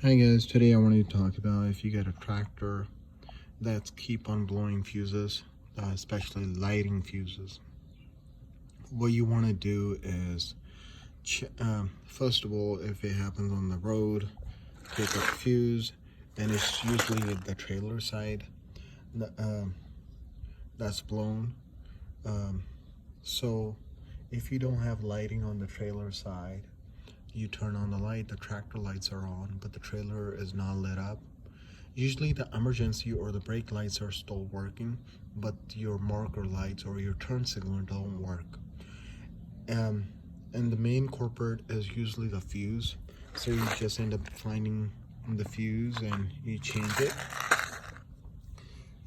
Hi guys, today I wanted to talk about if you get a tractor that's keep on blowing fuses, especially lighting fuses. What you want to do is, first of all, if it happens on the road, take a fuse, and it's usually the trailer side that's blown. So if you don't have lighting on the trailer side, you turn on the light, the tractor lights are on, but the trailer is not lit up. Usually the emergency or the brake lights are still working, but your marker lights or your turn signal don't work. And the main culprit is usually the fuse. So you just end up finding the fuse and you change it.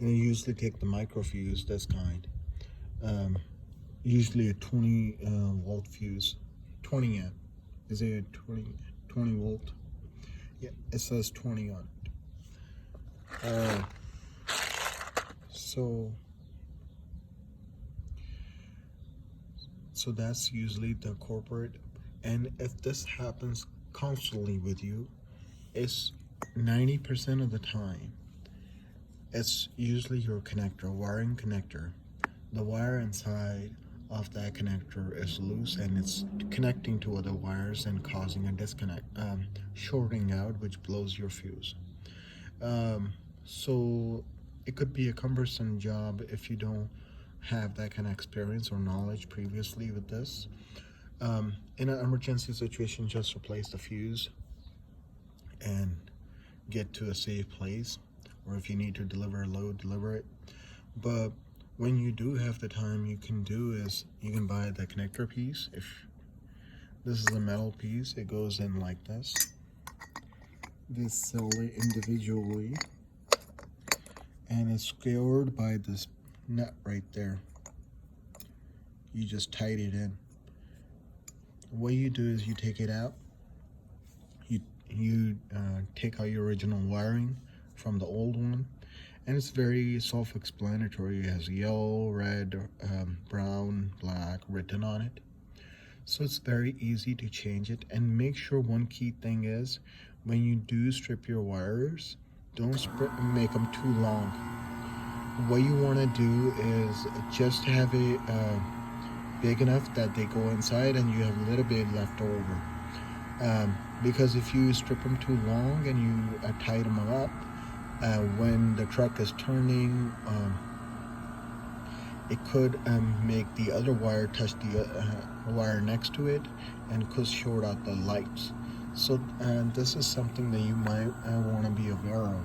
And you usually take the micro fuse, this kind. Usually a 20 volt fuse, 20 amp. Is it a 20 volt? Yeah, it says 20 on it. So that's usually the culprit. And if this happens constantly with you, it's 90% of the time, it's usually your connector, wiring connector. The wire inside of that connector is loose and it's connecting to other wires and causing a disconnect, shorting out, which blows your fuse. So it could be a cumbersome job if you don't have that kind of experience or knowledge previously with this. In an emergency situation, just replace the fuse and get to a safe place, or if you need to deliver a load, deliver it. But when you do have the time, you can do is you can buy the connector piece. If this is a metal piece, it goes in like this. They sell it individually and it's secured by this nut right there. You just tight it in. What you do is you take it out, you take out your original wiring from the old one, and it's very self-explanatory. It has yellow, red, brown, black written on it, so it's very easy to change it. And make sure one key thing is, when you do strip your wires, don't make them too long. What you want to do is just have it big enough that they go inside and you have a little bit left over. Because if you strip them too long and you tie them up, when the truck is turning, it could make the other wire touch the wire next to it and could short out the lights. So this is something that you might want to be aware of.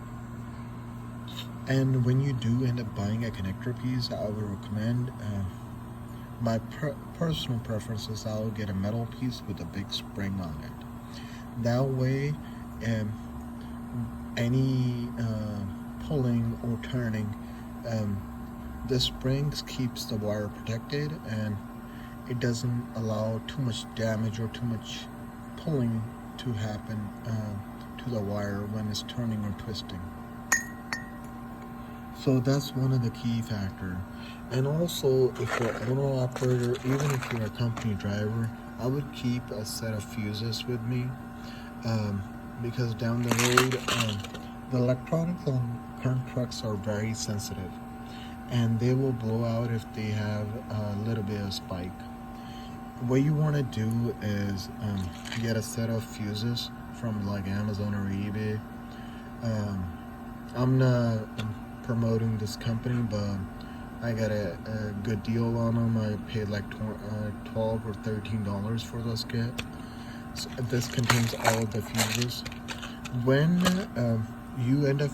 And when you do end up buying a connector piece, I would recommend, my personal preference is I'll get a metal piece with a big spring on it. That way, any pulling or turning, the springs keeps the wire protected and it doesn't allow too much damage or too much pulling to happen to the wire when it's turning or twisting. So that's one of the key factors. And also, if you're an owner operator, even if you're a company driver, I would keep a set of fuses with me, because down the road, the electronics on current trucks are very sensitive and they will blow out if they have a little bit of spike. What you want to do is get a set of fuses from like Amazon or eBay. I'm not promoting this company, but I got a good deal on them. I paid like $12 or $13 for this kit. So this contains all of the fuses. When you end up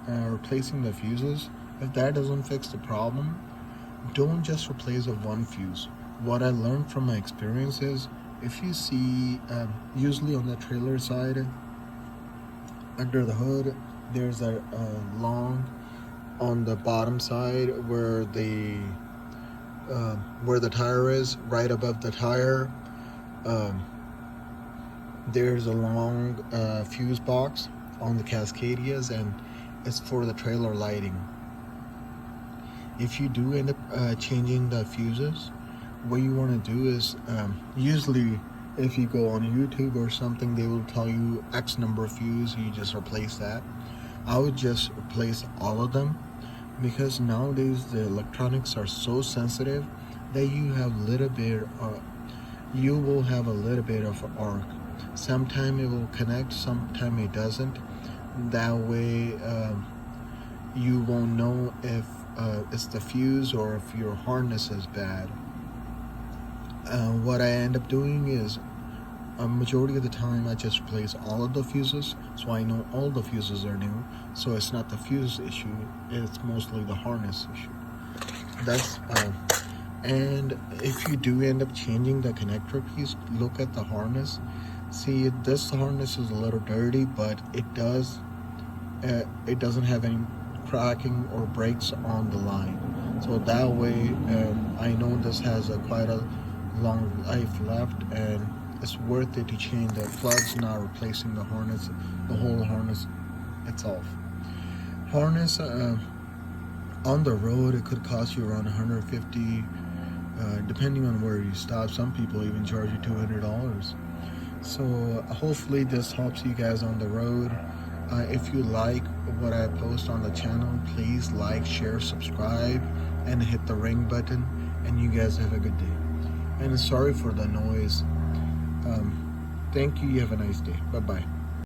replacing the fuses, if that doesn't fix the problem, don't just replace one fuse. What I learned from my experience is, if you see, usually on the trailer side, under the hood, there's a long, on the bottom side where the tire is, right above the tire, there's a long fuse box on the cascadias, and it's for the trailer lighting. If you do end up changing the fuses, what you want to do is, usually if you go on YouTube or something, they will tell you X number of fuse, you just replace that. I would just replace all of them, because nowadays the electronics are so sensitive that you have little bit you will have a little bit of arc. Sometime it will connect, sometime it doesn't. That way you won't know if it's the fuse or if your harness is bad. What I end up doing is a majority of the time I just replace all of the fuses, so I know all the fuses are new, so it's not the fuse issue, it's mostly the harness issue. That's and if you do end up changing the connector piece, look at the harness. See, this harness is a little dirty, but it doesn't have any cracking or breaks on the line, so that way I know this has quite a long life left, and it's worth it to change the plugs, not replacing the harness, the whole harness itself. Harness on the road, it could cost you around 150, depending on where you stop. Some people even charge you $200. So hopefully this helps you guys on the road. If you like what I post on the channel, please like, share, subscribe, and hit the ring button. And you guys have a good day. And sorry for the noise. Thank you. You have a nice day. Bye-bye.